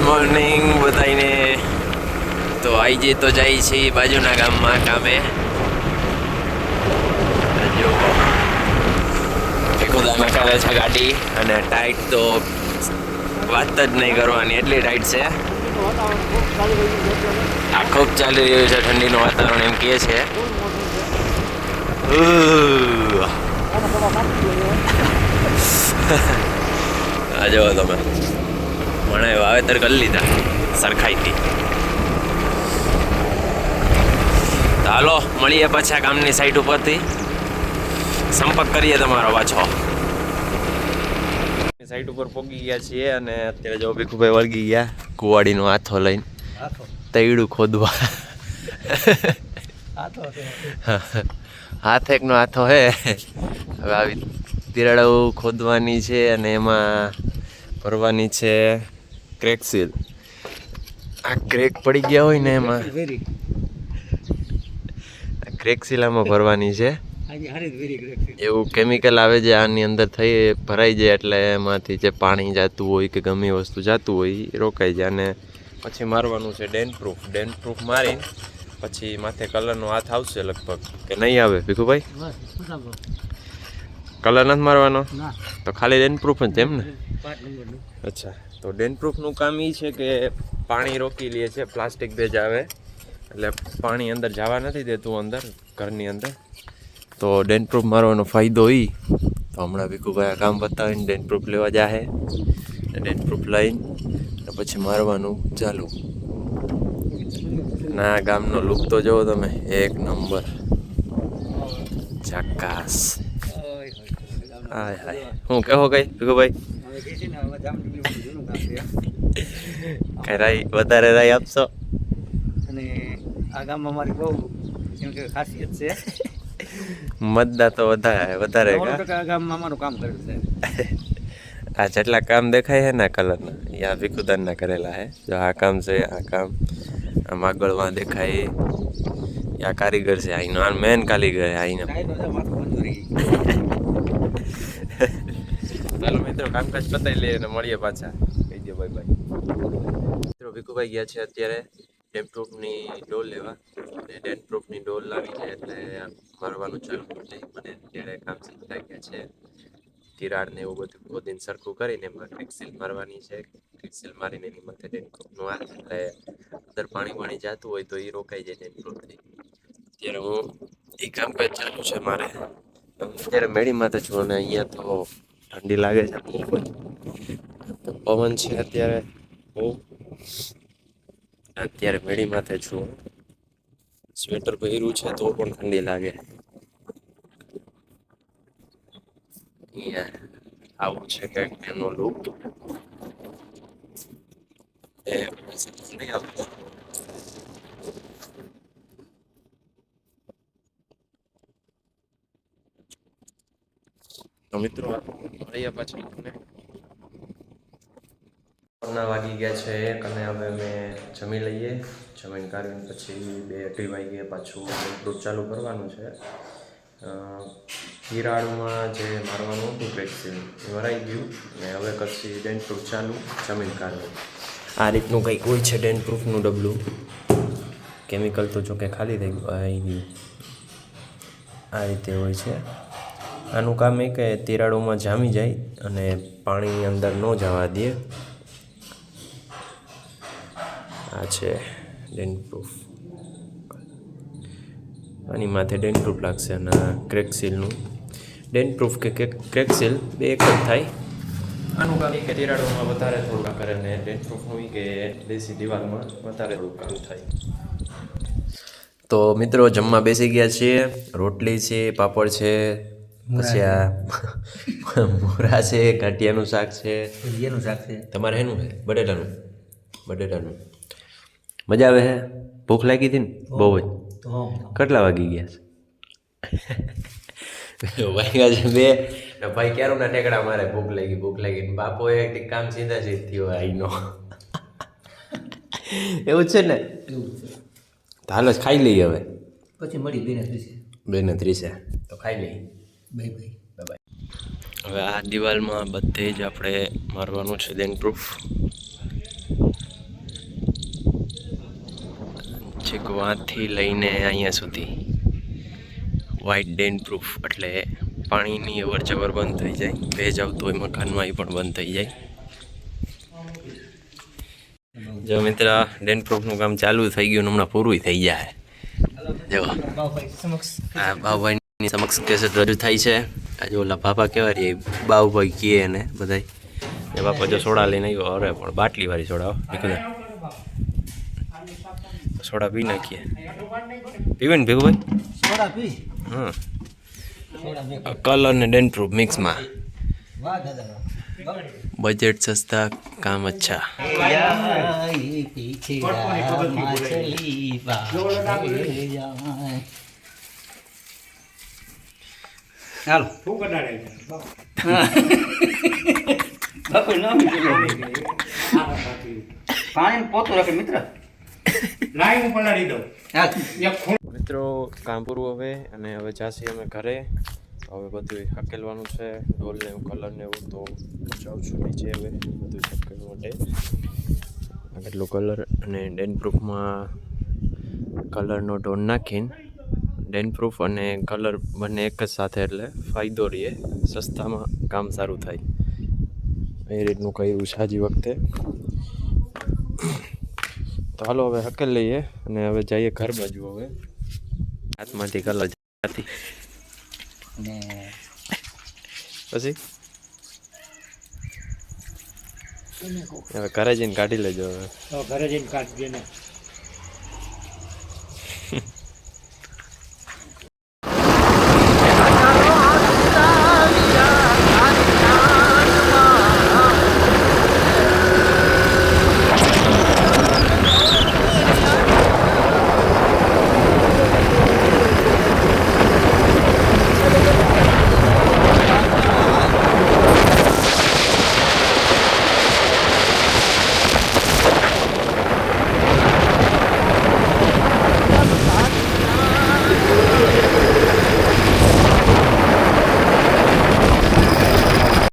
Morning બધાને. તો IG તો જાય છે બાજુના ગામમાં કામે. જો ખુદાના કરે છે ગાડી, અને ટાઈટ તો વાત જ નહીં કરવાની, એટલી ટાઈટ છે. આ ખૂબ ચાલી રહ્યું છે, ઠંડીનું વાતાવરણ એમ કહે છે. આ જો તમે મને વાવેતર કરી લીધા સરખાઈથી. તો હાલો મળીએ પાછા કામની સાઈડ ઉપરથી, સંપર્ક કરીએ તમારો પાછો. સાઈડ ઉપર પહોંચી ગયા છીએ અને અત્યારે જો ભીખુભાઈ વળગી ગયા કુવાડીનો હાથો લઈને તૈડું ખોદવા. હાથ એકનો હાથો હે. હવે આવી તિરાડો ખોદવાની છે અને એમાં ભરવાની છે ક્રેક સીલ. આ ક્રેક પડી ગયા હોય ને એમાં ક્રેક સીલ આમાં ભરવાની છે. એવું કેમિકલ આવે છે આની અંદર થઈ ભરાઈ જાય એટલે એમાંથી જે પાણી જતું હોય કે ગમે વસ્તુ જતું હોય એ રોકાઈ જાય. અને પછી મારવાનું છે ડેન્ટ પ્રૂફ મારીને પછી માથે કલરનો હાથ આવશે લગભગ, કે નહીં આવે ભીખુભાઈ? કલર નથી મારવાનો તો ખાલી ડેન્ટ પ્રૂફ જ એમ ને? અચ્છા, તો ડેન્ટ પ્રૂફનું કામ એ છે કે પાણી રોકી લે છે, પ્લાસ્ટિક બેજ આવે એટલે પાણી અંદર જવા નથી દેતું અંદર ઘરની અંદર. તો ડેન્ટ પ્રૂફ મારવાનો ફાયદો એ, તો હમણાં ભીખુભાઈ આ કામ બતાવીને ડેન્ટ પ્રૂફ લેવા જાહે. ડેન્ટ પ્રૂફ લઈને પછી મારવાનું ચાલુ. ના ગામનો લુક તો જોવો તમે, એક નંબર ઝકાસ. હાય હાય, હું કહો કઈ ભીખુભાઈ? કઈ રાઈ વધારે રાઈ આપશો? અને આ ગામમાં મારી બહુ એમ કે ખાસિયત છે. મતદાર તો વધારે ગામમાં અમારું કામ કરેલું છે. આ જેટલા કામ દેખાય છે ને કલરના, એ આ ભીખુદાનના કરેલા છે. જો આ કામ છે, આ કામ આમ આગળમાં દેખાય આ કારીગર છે. આઈનો આ મેન કારીગર છે આઈનો. ચાલો મિત્રો કામકાજ પતાવી લઈએ અને મળીએ પાછા. કહી દો બાય બાય. મિત્રો ભીખુભાઈ ગયા છે અત્યારે ડેન્ટ પ્રૂફની ડોલ લેવા. ડેન્ટ પ્રૂફની ડોલ લાવી છે એટલે મારવાનું ચાલુ કરી દઈએ. મને અત્યારે કામ શીખતા ગયા છે. તિરાડ ને એવું બધું ખોદીને સરખું કરીને એમાં ક્રેક સીલ મારવાની છે. ક્રેક સીલ મારીને એની માથે ડેન્ટ પ્રૂફનું હાથ, એટલે અંદર પાણી જતું હોય તો એ રોકાઈ જાય ડેન્ટ પ્રૂફથી. અત્યારે હું એ કામકાજ ચાલુ છે મારે. અત્યારે મેળીમાં તો છું અને અહીંયા તો ઠંડી લાગે છે બહુ. પવન છે અત્યારે બહુ. અત્યારે મેળી માથે છું, સ્વેટર પહેર્યું છે તો પણ ઠંડી લાગે. આવું છે કંઈક એનો લુક. નહીં આવતો તો મિત્રો મળીએ પાછા. વાગી ગયા છે 1 અને હવે અમે જમી લઈએ. જમીન કાઢીને પછી 2-2:30 વાગે પાછું પ્રૂફ ચાલુ કરવાનું છે. તિરાડમાં જે મારવાનું હતું ક્રેક સીલ એ મરાઈ ગયું ને હવે પછી ડેન્ટ પ્રૂફ ચાલુ, જમીન કાઢવું. આ રીતનું કંઈક હોય છે ડેન્ટ પ્રૂફનું ડબલું. કેમિકલ તો જોકે ખાલી થઈ ગયું. આ રીતે હોય છે. આનું કામ એ કે તિરાડોમાં જામી જાય અને પાણી અંદર ન જવા દે. આ છે ડેન્ટ પ્રૂફ. આની માથે ડેન્ટ પ્રૂફ લાગશે અને ક્રેક સીલનું. ડેન્ટ પ્રૂફ કે ક્રેક સીલ બે એક જ થાય. આનું કામ એ કે તિરાડોમાં વધારે થોડું કામ કરે ને ડેન્ટ પ્રૂફનું કે દેશી દિવાલમાં વધારે થોડું કામ થાય. તો મિત્રો જમવા બેસી ગયા છીએ. રોટલી છે, પાપડ છે, પછી આ મોરા છે, ગાંઠિયાનું શાક છે. તમારે એનું છે બટેટાનું. મજા આવે છે? ભૂખ લાગી હતી ને બહુ જ? કેટલા વાગી ગયા છે? વાગ્યા છે 2. ભાઈ ક્યારના ટેકડા મારે ભૂખ લાગી. બાપોએ કામ સીધા થયો આઈનો. એવું છે ને? હાલો ખાઈ લઈએ હવે, પછી મળી 2:30 તો ખાઈ લઈએ. બાય. હવે આ દિવાલમાં બધે જ આપણે મારવાનું છે ડેન્ટ પ્રૂફ. છે ગોવાથી લઈને અહીંયા સુધી વ્હાઇટ ડેન્ટ પ્રૂફ, એટલે પાણીની અવર જવર બંધ થઈ જાય, ભેજ આવતો હોય મકાનમાં એ પણ બંધ થઈ જાય. જો મિત્ર ડેન્ટ પ્રૂફનું કામ ચાલુ થઈ ગયું ને હમણાં પૂરું થઈ જાય. જો આ બાઉભાઈની સમક્ષ કેસેટ રજૂ થાય છે. આજે ઓલા બાપા કહેવાય રે બાઉભાઈ કહે ને બધાય એ બાપા જો સોડા લઈને આવ્યો. અરે પણ બાટલી વાળી સોડા નીકળે, સોડા પી નાખીએ. પીવે ને ભેગુભાઈ? સોડા પી. હા, સોડા બે. કલર ને ડેન્ટ પ્રૂફ મિક્સમાં. વાહ દાદા વાહ. બજેટ સસ્તા કામ અચ્છા. જાય પીછે માછલી બાંધે જાય. હાલો બાપુ નામ પાણી પોતું રાખે મિત્ર. મિત્રો કામ પૂરું હવે, અને હવે જાસી અમે ઘરે. હવે બધું હકેલવાનું છે, ડોલ ને કલર ને એવું. તો જાઉં છું નીચે હવે બધું હકેલવા માટે. આટલો કલર અને ડેન્ટ પ્રૂફમાં કલરનો ટોન નાખીને ડેન્ટ પ્રૂફ અને કલર બંને એક જ સાથે, એટલે ફાયદો રહે, સસ્તામાં કામ સારું થાય. એ રીતનું કર્યું છે આજી વખતે. તો હાલો હવે હકેલ લઈએ અને હવે જઈએ ઘર બાજુ. હવે હાથમાંથી કલર જાતી ને પછી હવે ઘરે જઈને કાઢી લેજો. હવે ઘરે જઈને કાઢજે ને.